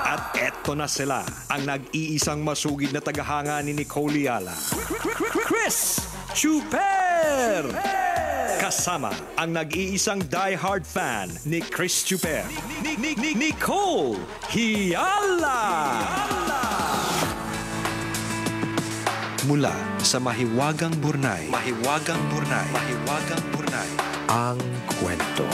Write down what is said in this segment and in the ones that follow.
At eto na sila, ang nag-iisang masugid na tagahanga ni Nicole Yala, Chris Chuper! Kasama ang nag-iisang die-hard fan ni Chris Chuper, Nicole Yala! Mula sa Mahiwagang Burnay, ang kwento.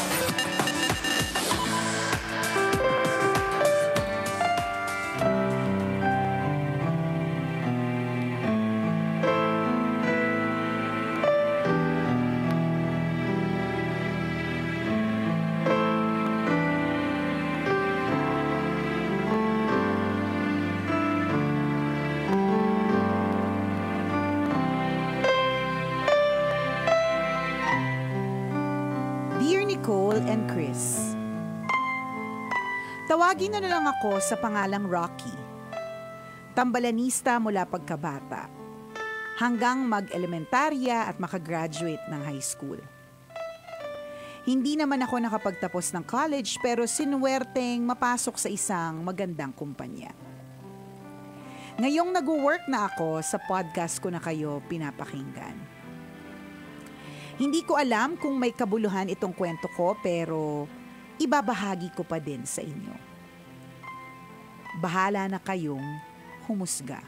And Chris. Tawagin na lang ako sa pangalang Rocky. Tambalanista mula pagkabata, hanggang mag-elementarya at makagraduate ng high school. Hindi naman ako nakapagtapos ng college pero sinuwerteng mapasok sa isang magandang kumpanya. Ngayong nag-work na ako sa podcast ko na kayo pinapakinggan. Hindi ko alam kung may kabuluhan itong kwento ko pero ibabahagi ko pa din sa inyo. Bahala na kayong humusga.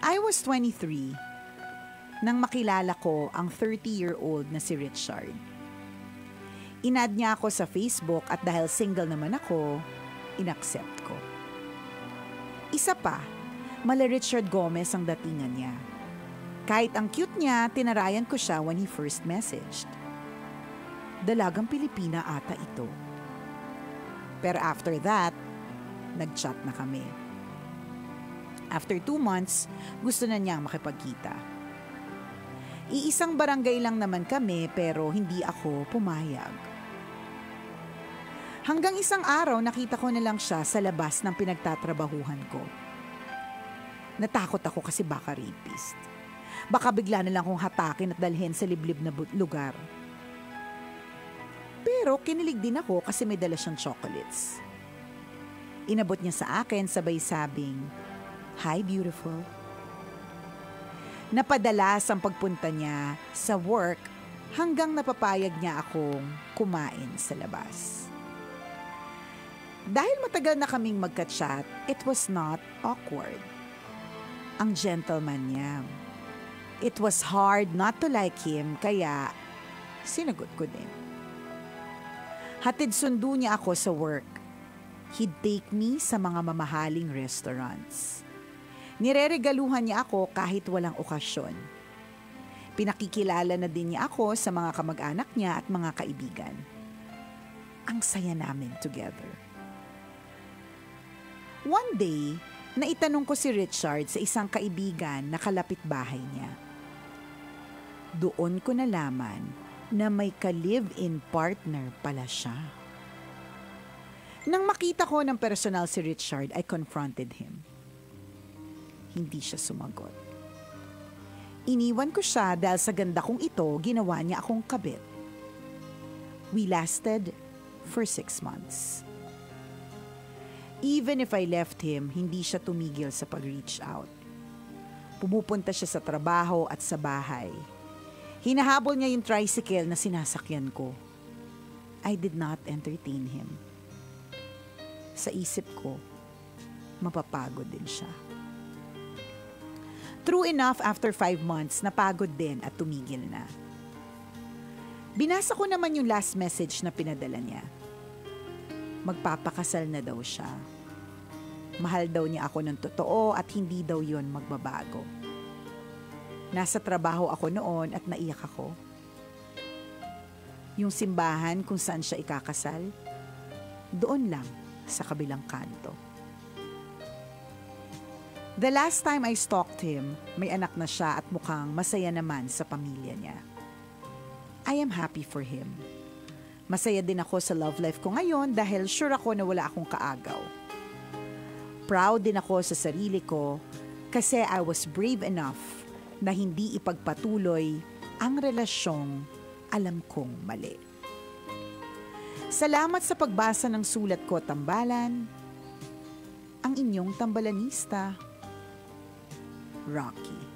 I was 23 nang makilala ko ang 30-year-old na si Richard. Inad niya ako sa Facebook at dahil single naman ako, inaccept ko. Isa pa, mala Richard Gomez ang datingan niya. Kahit ang cute niya, tinarayan ko siya when he first messaged. Dalagang Pilipina ata ito. Pero after that, nag-chat na kami. After 2 months, gusto na niyang makipagkita. Iisang barangay lang naman kami pero hindi ako pumayag. Hanggang isang araw nakita ko na lang siya sa labas ng pinagtatrabahuhan ko. Natakot ako kasi baka rapist. Baka bigla na lang akong hatakin at dalhin sa liblib na lugar. Pero kinilig din ako kasi may dala siyang chocolates. Inabot niya sa akin sabay sabing, "Hi, beautiful." Napadalas ang pagpunta niya sa work hanggang napapayag niya akong kumain sa labas. Dahil matagal na kaming magka-chat, it was not awkward. Ang gentleman niya. It was hard not to like him, kaya sinagot ko din. Hatid sundo niya ako sa work. He'd take me sa mga mamahaling restaurants. Nireregaluhan niya ako kahit walang okasyon. Pinakikilala na din niya ako sa mga kamag-anak niya at mga kaibigan. Ang saya namin together. One day, naitanong ko si Richard sa isang kaibigan na kalapit bahay niya. Doon ko nalaman na may ka-live-in partner pala siya. Nang makita ko ng personal si Richard, I confronted him. Hindi siya sumagot. Iniwan ko siya dahil sa ganda kong ito, ginawa niya akong kabit. We lasted for 6 months. Even if I left him, hindi siya tumigil sa pag-reach out. Pumupunta siya sa trabaho at sa bahay. Hinahabol niya yung tricycle na sinasakyan ko. I did not entertain him. Sa isip ko, mapapagod din siya. True enough, after 5 months, napagod din at tumigil na. Binasa ko naman yung last message na pinadala niya. Magpapakasal na daw siya. Mahal daw niya ako ng totoo at hindi daw yon magbabago. Nasa trabaho ako noon at naiyak ako. Yung simbahan kung saan siya ikakasal, doon lang sa kabilang kanto. The last time I stalked him, may anak na siya at mukhang masaya naman sa pamilya niya. I am happy for him. Masaya din ako sa love life ko ngayon dahil sure ako na wala akong kaagaw. Proud din ako sa sarili ko kasi I was brave enough na hindi ipagpatuloy ang relasyong alam kong mali. Salamat sa pagbasa ng sulat ko, Tambalan. Ang inyong tambalanista, Rocky.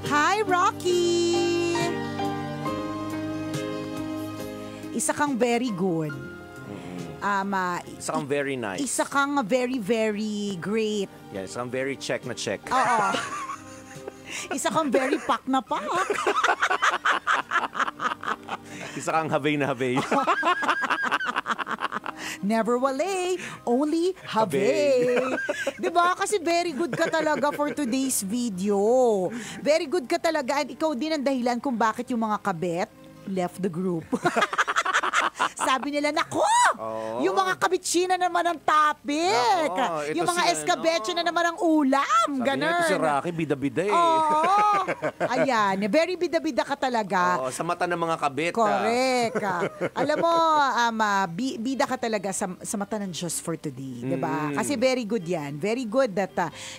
Hi, Rocky! Isa kang very good. Isa kang very nice. Isa kang very, very great. Yeah, isa kang very check na check. Oo. Isa kang very pak na pak. Isa kang habay na habay. Never wale, only habe. Diba? Kasi very good ka talaga for today's video. Very good ka talaga and ikaw din ang dahilan kung bakit yung mga kabet left the group. Sabi nila, nako! Oh. Yung mga kabitsina naman ang topic. Nako, ito Yung mga si escabeche na naman ang ulam. Sabi Ganun. niya, ito si Rocky, bida-bida eh. Oo. Ayan, very bida-bida ka talaga. Oo, sa mata ng mga kabit. Correct. Alam mo, bida ka talaga sa mata ng Diyos for today. Diba? Kasi very good yan. Very good that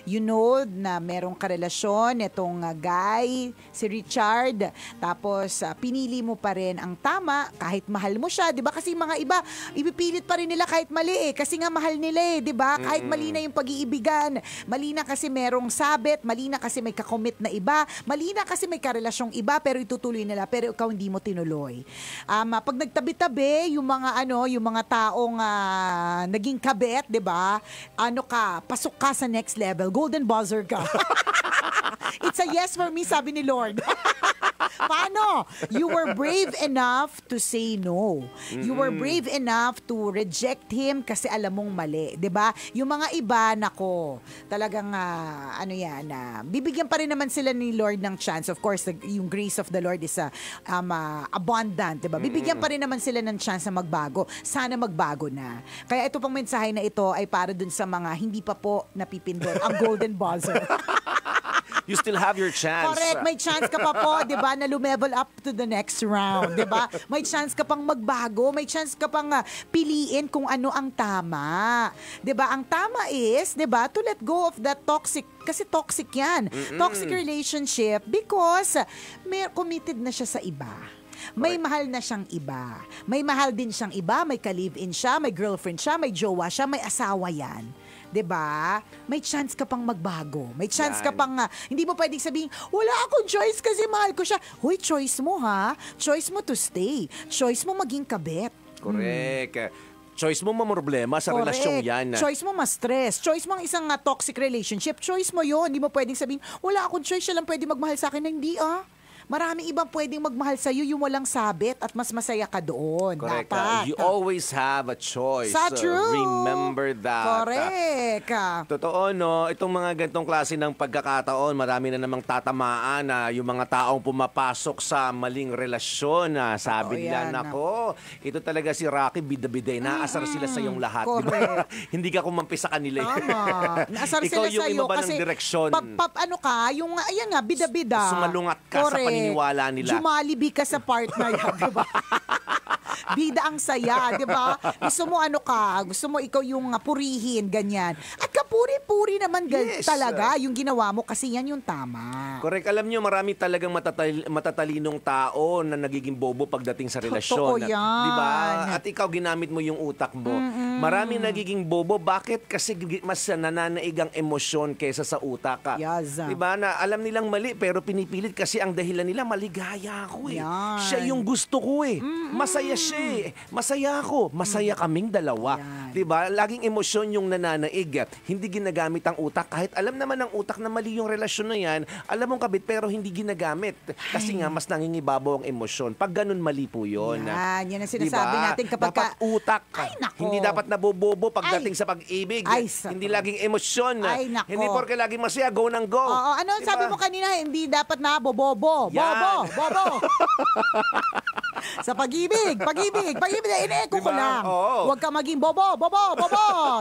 you know na merong karelasyon itong guy, si Richard. Tapos, pinili mo pa rin ang tama kahit mahal mo siya. Diba? Kasi mga iba, ipipilit pa rin nila kahit mali eh. Kasi nga mahal nila eh. Diba? Kahit mali na yung pag-iibigan. Mali na kasi merong sabit. Mali na kasi may kakomit na iba. Mali na kasi may karelasyong iba pero itutuloy nila. Pero ikaw hindi mo tinuloy. Pag nagtabi-tabi, yung mga taong naging kabet, 'di ba? Pasok ka sa next level. Golden buzzer ka. It's a yes for me, sabi ni Lord. Paano? You were brave enough to say no. You were brave enough to reject him kasi alam mong mali. 'Di ba? Yung mga iba, nako, talagang bibigyan pa rin naman sila ni Lord ng chance. Of course, yung grace of the Lord is abundant. 'Di ba? Bibigyan pa rin naman sila ng chance na magbago. Sana magbago na. Kaya ito pang mensahe na ito ay para dun sa mga hindi pa po napipindot ang golden buzzer. You still have your chance. Correct. May chance ka pa po, di ba, na lumevel up to the next round. Di ba? May chance ka pang magbago. May chance ka pang piliin kung ano ang tama. Di ba? Ang tama is, di ba, to let go of that toxic. Kasi toxic yan. Toxic relationship because may committed na siya sa iba. May mahal na siyang iba. May mahal din siyang iba. May ka-live-in siya, may girlfriend siya, may jowa siya, may asawa yan. 'Di ba? May chance ka pang magbago. May chance ka pang hindi mo pwedeng sabihin, wala akong choice kasi mahal ko siya. Hoy, choice mo ha. Choice mo to stay. Choice mo maging kabet. Correct. Choice mo mamroblema sa Correct. relasyong yan. Choice mo ma-stress. Choice mo ang isang toxic relationship. Choice mo yun. Hindi mo pwedeng sabihin, wala akong choice, siya lang pwede magmahal sa akin. Hindi Maraming ibang pwedeng magmahal sa'yo, yung walang sabit at mas masaya ka doon. Correct. Dapat. You always have a choice. Sa true. Remember that. Correct. Totoo, no? Itong mga ganitong klase ng pagkakataon, marami na namang tatamaan na yung mga taong pumapasok sa maling relasyon. Sabi nila, nako, ito talaga si Rocky, bida-biday. Naasar sila sa iyong lahat. Diba? Hindi ka kumampi sa kanila. Tama. Naasar sila yung sa'yo iba kasi ng direksyon. Ayan nga, bida-bida. Sumalungat ka sa paniniwala nila. Jollibee ka sa partner yan, diba? Bida ang saya, di ba? Gusto mo gusto mo ikaw yung purihin, ganyan. At kapuri-puri naman talaga yung ginawa mo kasi yan yung tama. Correct. Alam nyo, marami talagang matatalinong tao na nagiging bobo pagdating sa relasyon. Totoo yan. Di ba? At ikaw ginamit mo yung utak mo. Maraming nagiging bobo. Bakit? Kasi mas nananaig ang emosyon kaysa sa utak. Yes. Di ba? Na alam nilang mali pero pinipilit kasi ang dahilan nila, maligaya ako eh. Yan. Siya yung gusto ko eh. Masaya siya eh. Masaya ako. Masaya kaming dalawa. Yan. Di ba? Laging emosyon yung nananaig. Hindi ginagamit ang utak. Kahit alam naman ng utak na mali yung relasyon na yan, alam mong kabit pero hindi ginagamit. Kasi nga mas nangingibabaw ang emosyon. Pag ganun, mali po yun. Yan ang sinasabi natin kapag dapat utak. Ay, nako. Hindi dapat nabobobo pagdating sa pag-ibig. Hindi laging emosyon. Ay, nako. Hindi porke laging masaya, go nang go. Oo, ano diba? sabi mo kanina, hindi dapat na bobo. Yan. Bobo. Sa pag-ibig. Ine-echo ko Diba? lang. Oo. Huwag ka maging bobo.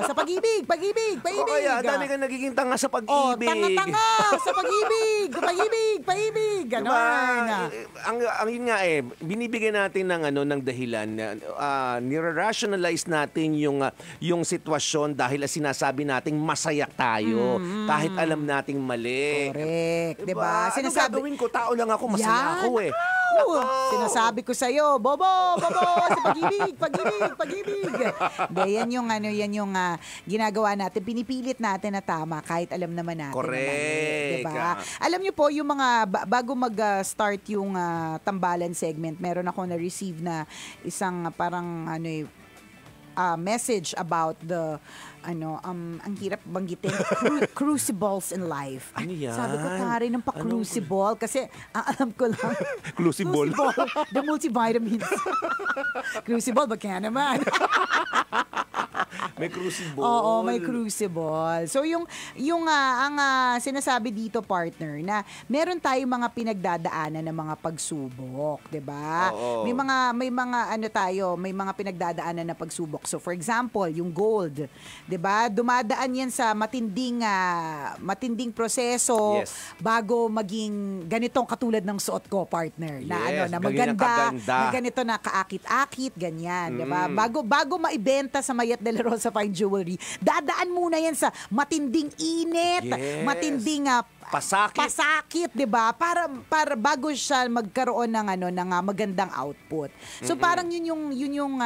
Sa pag-ibig. O kaya, dami ka nagiging tanga sa pag-ibig. Tanga-tanga sa pag-ibig. Ganon. Diba? Ang yun nga binibigyan natin ng dahilan. Nire-rationalize natin yung sitwasyon dahil sinasabi nating masaya tayo kahit alam nating mali. Correct. Diba? Ano gagawin ko? Tao lang ako, masaya ako eh. Nako. Sinasabi ko sa'yo, bobo, sa pag-ibig. Yan yung ginagawa natin. Pinipilit natin na tama kahit alam naman natin. Correct. Diba? Alam niyo po, yung mga, bago mag-start yung tambalan segment, meron ako na-receive na isang parang message about the ang hirap banggitin, crucibles in life. Ano yan? Sabi ko, pare, ng pa-crucible. Kasi, alam ko lang. Crucible. The multivitamins. Crucible, ba kaya naman? May crucible. Oo, may crucible. So, ang sinasabi dito, partner, na meron tayong mga pinagdadaanan ng mga pagsubok. Diba? Oo. May mga pinagdadaanan na pagsubok. So, for example, yung gold. Diba? Dumadaan yan sa matinding proseso bago maging ganitong katulad ng suot ko, partner. Na maganda, na ganito na kaakit-akit, ganyan. Diba? Bago maibenta sa Mayat de la Rosa Fine Jewelry, dadaan muna yan sa matinding init, matinding pasakit, 'di ba? Para bago siya magkaroon ng magandang output. So parang yun yung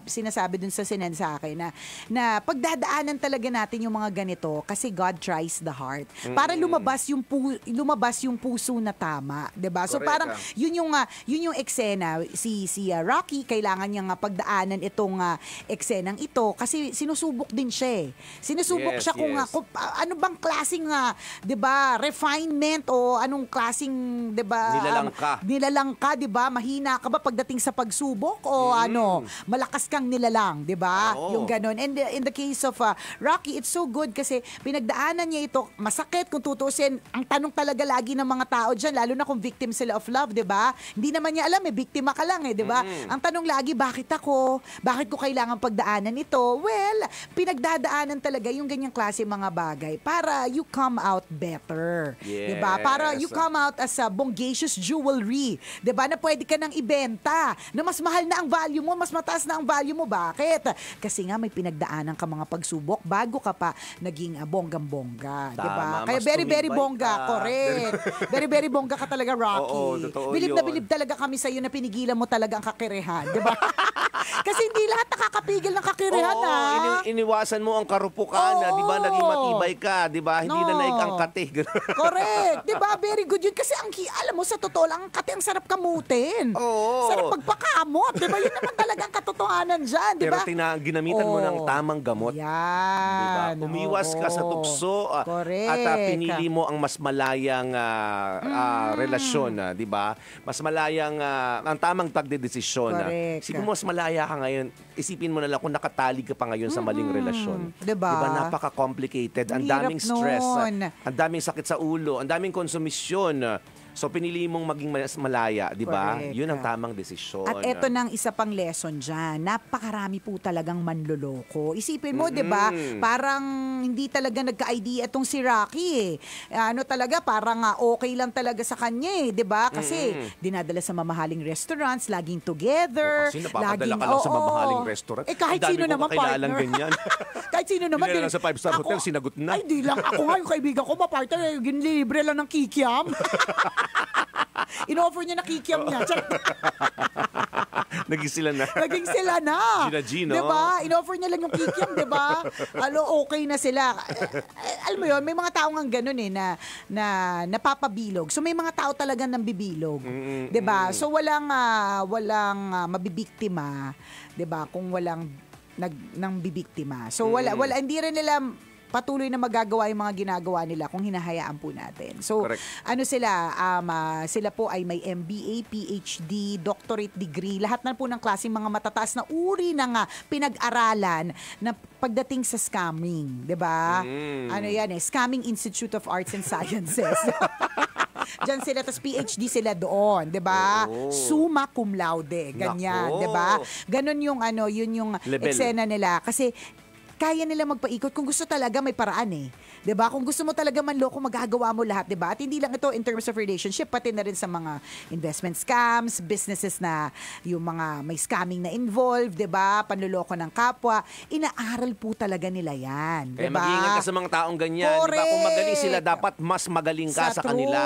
sinasabi dun sa sinend sa akin na pagdadaanan talaga natin yung mga ganito kasi God tries the heart. Para lumabas yung puso na tama, 'di ba? So parang yun yung eksena si Rocky kailangan niyang pagdaanan itong eksenang ito kasi sinusubok din siya. Sinusubok siya kung ano bang klaseng 'di ba refinement o anong klaseng, 'di ba? Nilalangka, 'di ba? Mahina ka ba pagdating sa pagsubok o malakas kang nilalang, 'di ba? Yung ganon. And in the case of Rocky, it's so good kasi pinagdaanan niya ito. Masakit kung tutusin. Ang tanong talaga lagi ng mga tao diyan, lalo na kung victim sila of love, 'di ba? Hindi naman niya alam biktima ka lang 'di ba? Ang tanong lagi, bakit ako? Bakit ko kailangan pagdaanan ito? Well, pinagdadaanan talaga yung ganyang klase mga bagay para you come out better. Yes. Diba? Para you come out as a bongacious jewelry. Diba? Na pwede ka nang ibenta. Na mas mahal na ang value mo, mas mataas na ang value mo. Bakit? Kasi nga may pinagdaanan ka mga pagsubok bago ka pa naging bonggang-bongga. Diba? Kaya very bongga. Correct. very bongga ka talaga, Rocky. Oo, totoo bilib na bilib talaga kami sa'yo na pinigilan mo talaga ang kakirehan. Diba? Kasi hindi lahat nakakapigil ng kakirehan. Iniwasan mo ang karupukan. Di ba? Naging matibay ka. Di ba? Hindi na naig ang kate. Correct. Diba? Very good yun. Kasi alam mo, sa totoo lang, ang kate ang sarap kamutin. Oo. Sarap magpakamot. Diba? Yun naman talagang katotohanan dyan. Diba? Pero ginamitan mo ng tamang gamot. Yan. Diba? Umiwas ka sa tukso at pinili mo ang mas malayang relasyon. Diba? Mas malayang, ang tamang pagdedesisyon. Siguro mas malaya ka ngayon, isipin mo na lang kung nakatali ka pa ngayon sa maling relasyon. Diba? Napaka-complicated. Ang daming stress. Ang daming sakit sa ulo. Ang daming konsumisyon. So, pinili mong maging malaya, di ba? Yun ang tamang desisyon. At eto nang isa pang lesson dyan. Napakarami po talagang manloloko. Isipin mo, di ba? Parang hindi talaga nagka-idea itong si Rocky talaga, parang okay lang talaga sa kanya di ba? Kasi dinadala sa mamahaling restaurants, laging together. Kasi napapadala ka lang sa mamahaling restaurant. Kahit sino naman, partner. Ganyan. Kahit sino naman. Hindi lang sa 5-star hotel, sinagot na. Ay, di lang. Ako nga, yung kaibigan ko, partner, ginilibre lang ng kikiam. In-offer niya na kikiam niya. Naging sila na. Gina, diba? In-offer niya lang yung kikiam, diba? Okay na sila. Alam mo yun, may mga tao nga ganun na napapabilog. So may mga tao talaga nang bibilog. Diba? So walang mabibiktima, diba? Kung walang nang bibiktima. So hindi rin nila patuloy na magagawa yung mga ginagawa nila kung hinahayaan po natin. So, correct. Sila po ay may MBA, PhD, doctorate degree, lahat na po ng klaseng mga matataas na uri ng pinag-aralan na pagdating sa scamming, 'di ba? Scamming Institute of Arts and Sciences. Diyan sila, tapos PhD sila doon, di ba? Oo. Summa cum laude, ganyan, Nako. di ba? Ganon yung yun yung Level. eksena nila. Kasi kaya nila magpaikot kung gusto talaga may paraan eh. 'Di ba? Kung gusto mo talaga manloko, magagawa mo lahat, 'di ba? At hindi lang ito in terms of relationship, pati na rin sa mga investment scams, businesses na yung mga may scamming na involved, 'di ba? Panloloko ng kapwa, inaaral po talaga nila 'yan, 'di Kaya ba? mag-iingat ka sa mga taong ganyan. Di ba? Kung magaling sila, dapat mas magaling ka sa kanila.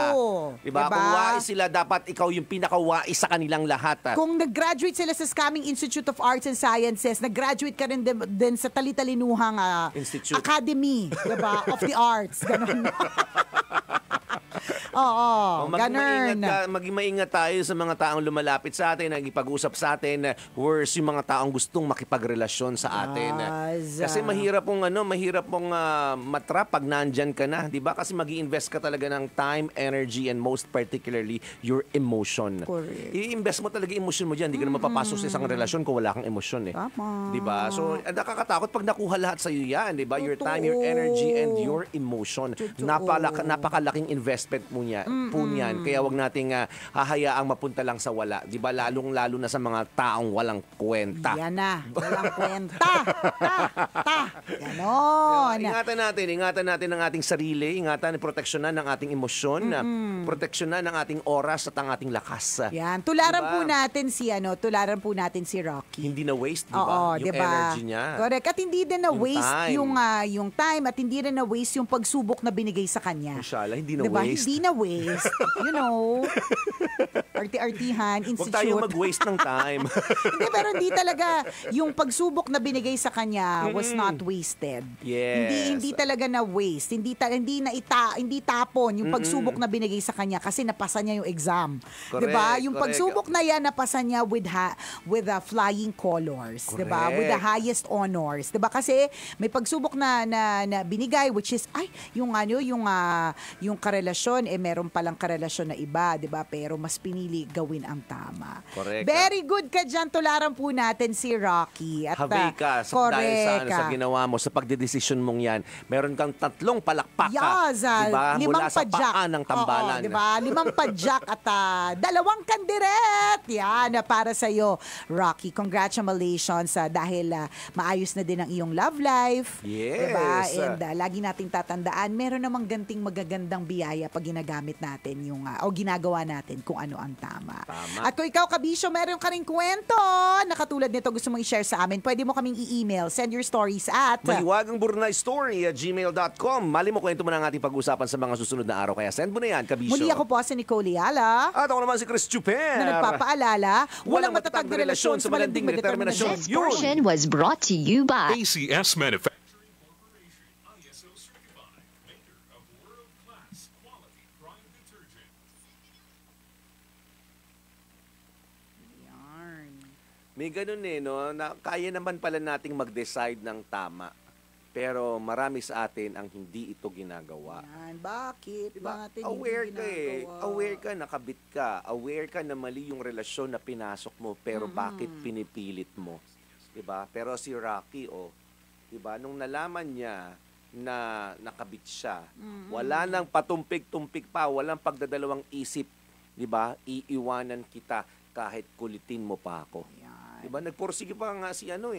Di ba? Diba? Kung wais sila, dapat ikaw yung pinakawais sa kanilang lahat. Kung nag-graduate sila sa Scamming Institute of Arts and Sciences, nag-graduate ka rin din sa Talitalinuhang Institute. Academy, 'di ba? Of the Arts, ganun. Oo, ganun. Maging maingat tayo sa mga taong lumalapit sa atin, nagipag-usap sa atin, worse yung mga taong gustong makipagrelasyon sa atin. Yes. Kasi mahirap pong matrap pag nandyan ka na, 'di ba? Kasi magi-invest ka talaga ng time, energy, and most particularly your emotion. Correct. I-invest mo talaga yung emotion mo diyan, hindi ka na mapapasok sa isang relasyon kung wala kang emosyon eh. Tama. 'Di ba? So, nakakatakot pag nakuha lahat sa iyo 'yan, 'di ba? Your time, your Totoo. energy, and your emotion. Totoo. Napakalaking investment mo po niyan. Kaya wag nating hahayaang mapunta lang sa wala. 'Di ba? Lalong-lalo na sa mga taong walang kwenta. Yan na, walang kwenta. Ganon. Ingatan natin ang ating sarili, ingatan, proteksyonan ang ating emosyon, proteksyonan ang ating oras at ang ating lakas. Yan, tularan Diba? po natin si Rocky. Hindi na waste, 'di ba? Oo, Yung diba? energy niya. Correct. At hindi din na Yung waste time. yung time, at hindi rin na waste yung pagsubok na binigay sa kanya. Inshallah, hindi na Diba? waste. Hindi na waste. You know, arti-artihan, Huwag institute. tayo mag-waste ng time. Hindi, pero hindi talaga yung pagsubok na binigay sa kanya was not wasted. Yes. Hindi talaga na waste. Hindi tapon yung pagsubok na binigay sa kanya kasi napasa niya yung exam. 'Di ba? Yung Correct. pagsubok na yan napasa niya with flying colors, 'di ba? Correct. With the highest honors, 'di ba? Kasi may pagsubok na binigay, which is yung karelasyon meron palang karelasyon na iba, 'di ba? Pero mas pinili gawin ang tama. Correct. Very good ka dyan. Tularan po natin si Rocky. At, Habi ka dahil sa ginawa mo, sa pagdedesisyon mong yan. Meron kang 3 palakpak Yes, diba? Mula sa padyak. paa ng tambalan. Oo, diba? 5 padyak at 2 kandiret. Yan, para sa'yo, Rocky. Congratulations dahil maayos na din ang iyong love life. Yes. Diba? And lagi nating tatandaan, meron namang ganting magagandang biyaya pag ginagamit natin o ginagawa natin kung ano ang tama. At kung ikaw, Kabisyo, meron ka rin kwento na katulad nito gusto mong i-share sa amin, pwede mo kaming i-email. Send your stories at mahiwagangburnaystory@gmail.com. Mali mo, kwento mo na ang ating pag-usapan sa mga susunod na araw. Kaya send mo na yan, Kabisyo. Muli ako po si Nicole Yala. At ako naman si Chris Chuper. Na nagpapaalala, walang matatag na relasyon sa malanding may determinasyon. This portion was brought to you by ACS Manufacturing Corporation, ISO certified, maker of world-class quality prime detergent. May ganun no? Na kaya naman pala nating mag-decide ng tama. Pero marami sa atin ang hindi ito ginagawa. Yan, bakit? Diba? Natin Aware hindi ka ginagawa? Aware ka, nakabit ka. Aware ka na mali yung relasyon na pinasok mo. Pero bakit pinipilit mo? Diba? Pero si Rocky, diba? Nung nalaman niya na nakabit siya, wala nang patumpik-tumpik pa, walang pagdadalawang isip. Diba? Iiwanan kita kahit kulitin mo pa ako. Yan. Diba? Nagporsige pa nga si ano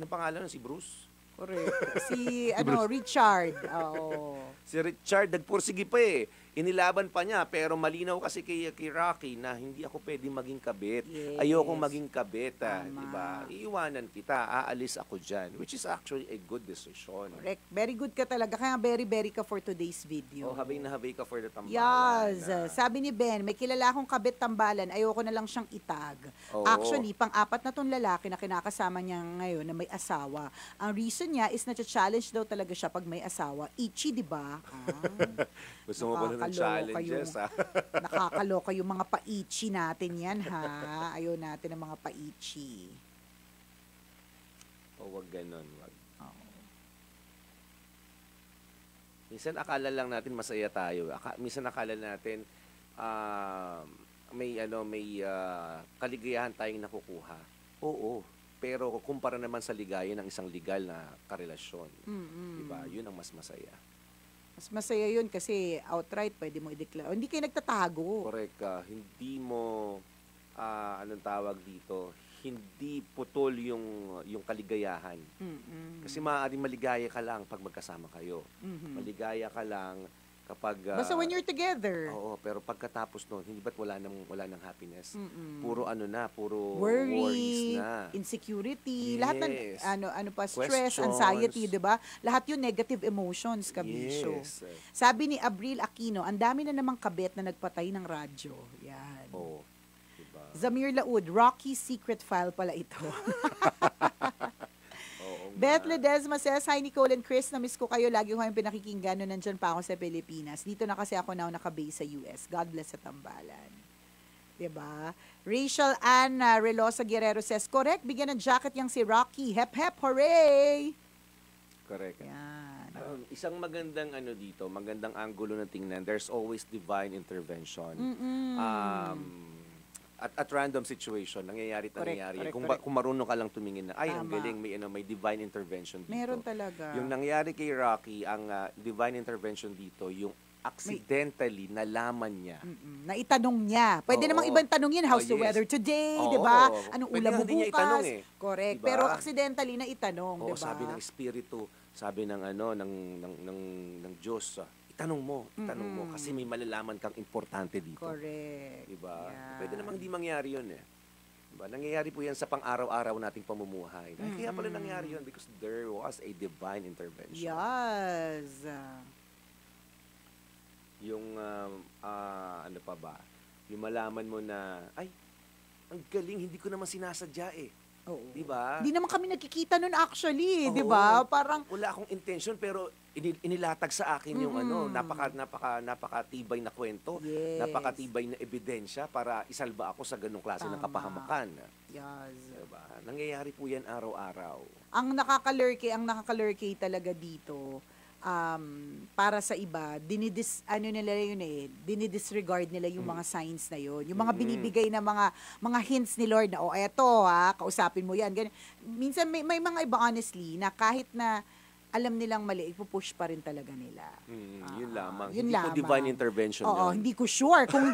pangalan? Si Bruce? Correct. Si Richard. Oo. Si Richard, nagpursige pa Inilaban pa niya, pero malinaw kasi kay Rocky na hindi ako pwedeng maging kabit. Yes. Ayokong maging kabit, Tama. diba? Iiwanan kita, aalis ako dyan. Which is actually a good decision. Correct. Very good ka talaga. Kaya very, very ka for today's video. Habay na habay ka for the tambalan. Yes. Sabi ni Ben, may kilala akong kabit tambalan, ayoko na lang siyang itag. Oo. Actually, pang-4 na tong lalaki na kinakasama niya ngayon na may asawa. Ang reason niya is na-challenge daw talaga siya pag may asawa. Itchy, di ba? Gusto mo ba ng challenges, ha? Nakakaloka yung mga pa-itchy natin yan, ha? Ayaw natin ng mga pa-itchy. Wag ganon, wag. Minsan akala lang natin masaya tayo. Minsan akala natin may kaligayahan tayong nakukuha. Oo, pero kumpara naman sa ligaya ng isang legal na karelasyon. Diba? Yun ang mas masaya. Mas masaya yun kasi outright pwede mo i-declare. Hindi kayo nagtatago. Correct ka. Hindi mo, anong tawag dito, hindi putol yung kaligayahan. Mm-mm. Kasi maaaring maligaya ka lang pag magkasama kayo. Mhm. Maligaya ka lang kapag... Basta when you're together. Oo, pero pagkatapos nun, hindi ba't wala ng happiness? Mm-mm. Puro puro Worry, worries na. insecurity, lahat ng Yes. ano pa, stress, Questions. anxiety, 'di ba? Lahat 'yun negative emotions, kabisyo. Yes. Sabi ni Abril Aquino, ang dami na namang kabet na nagpatay ng radyo. Yan. Oo. Diba? Zamir Laud, Rocky secret file pala ito. Oo nga. Beth Ledesma says, hi Nicole and Chris, na-miss ko kayo. Lagi ko kayong pinakikinggan nung nandyan pa ako sa Pilipinas. Dito na kasi ako now nakabase sa US. God bless sa tambalan. Diba? Rachel Ann Relosa Guerrero says, correct, bigyan ng jacket yang si Rocky. Hep hep, hooray! Correct. Yan. Isang magandang dito, magandang angulo na tingnan, there's always divine intervention. At random situation, nangyayari. Correct, Kung marunong ka lang tumingin na, ay, ang Tama. galing, may divine intervention dito. Meron talaga. Yung nangyari kay Rocky, ang divine intervention dito, yung accidentally nalaman niya. Naitanong niya. Pwede Oo. namang ibang tanongin, how's the Yes. weather today, Oo. 'di ba? Anong Pwede ulam mo nga din niya bukas? itanong eh. Correct. Diba? Pero accidentally na itanong, Oo, 'di ba? sabi ng espiritu, sabi ng ng Diyos, itanong mo kasi may malalaman kang importante dito. Correct. Diba? Yan. Pwede namang di mangyari yun eh. Diba? Nangyayari po yan sa pang-araw-araw nating pamumuhay. Ay, kaya pala nangyari yun because there was a divine intervention. Yes. Yung, ano pa ba? Yung malaman mo na, ay, ang galing, hindi ko naman sinasadya eh. Oo. Diba? Hindi naman kami nagkikita nun actually, Oo. 'di ba? Parang Wala akong intention pero inilatag sa akin yung napakatibay na kwento, Yes. napakatibay na ebidensya para isalba ako sa ganung klase ng Tama. kapahamakan. yes. Diba? Nangyayari po yan araw-araw. Ang nakakalurkey talaga dito, para sa iba, dinidisregard nila yung mga signs na yun. Yung mga binibigay na mga hints ni Lord na, eto kausapin mo yan. Ganyan. Minsan may mga iba honestly na kahit na alam nilang mali, ipupush pa rin talaga nila. Yun lamang. Yun Hindi lamang. po divine intervention Oo, yun. hindi ko sure. Kung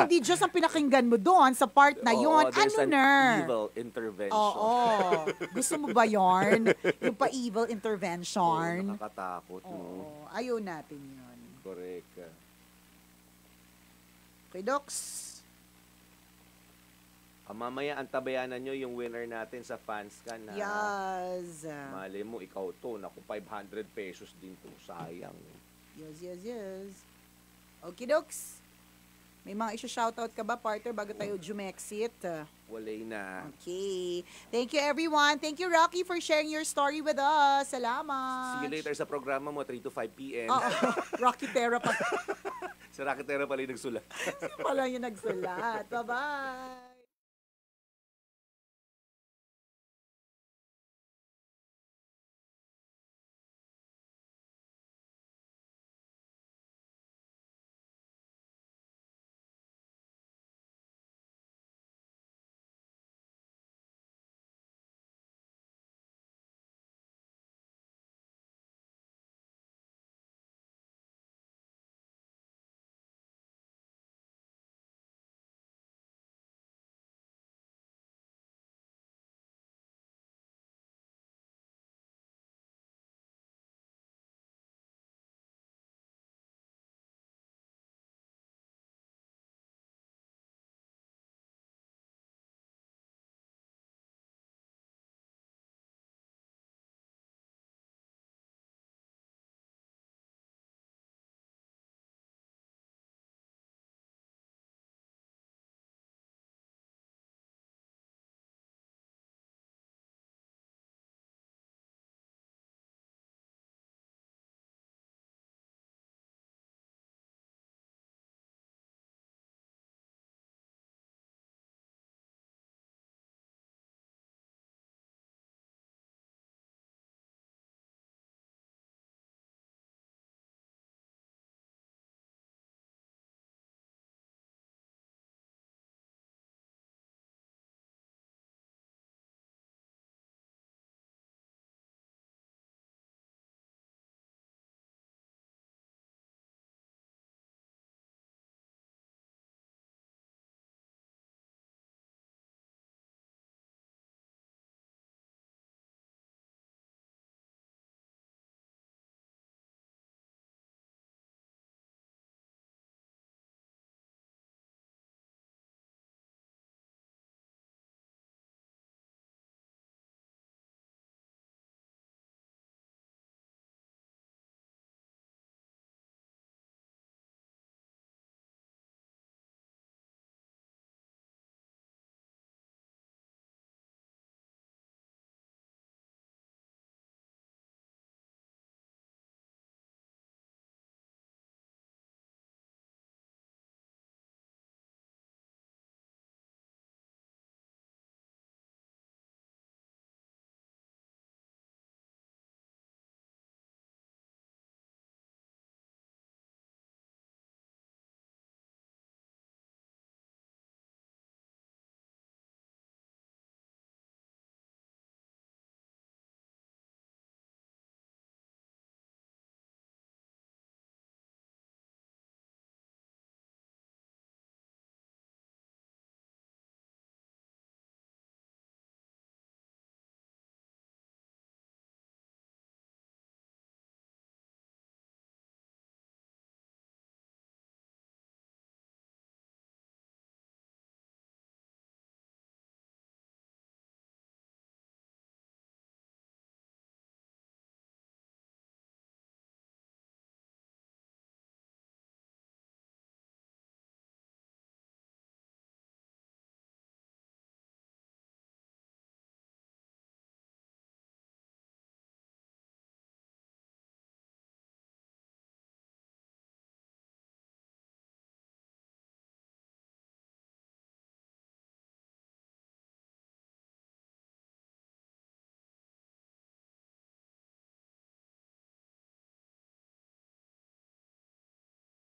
di Diyos ang pinakinggan mo doon sa part na yun, there's ano an na? evil intervention. Oo. Gusto mo ba yarn? Yung pa-evil intervention? Nakakatakot, no? Oo. Ayaw natin yun. Correct. Okay, Docs? Mamaya antabayanan nyo yung winner natin sa Fanscan. Yes. Mali mo, ikaw to. Naku, 500 pesos din to. Sayang. Yes. Okay, Docs? May mga issue-shoutout ka ba, partner, bago tayo jumexit? Walay na. Okay. Thank you, everyone. Thank you, Rocky, for sharing your story with us. Salamat. See you later sa programa mo, 3 to 5 p.m. Rocky Terra pa. Sa Raketera pala yung nagsulat. Pala yung nagsulat. Bye-bye.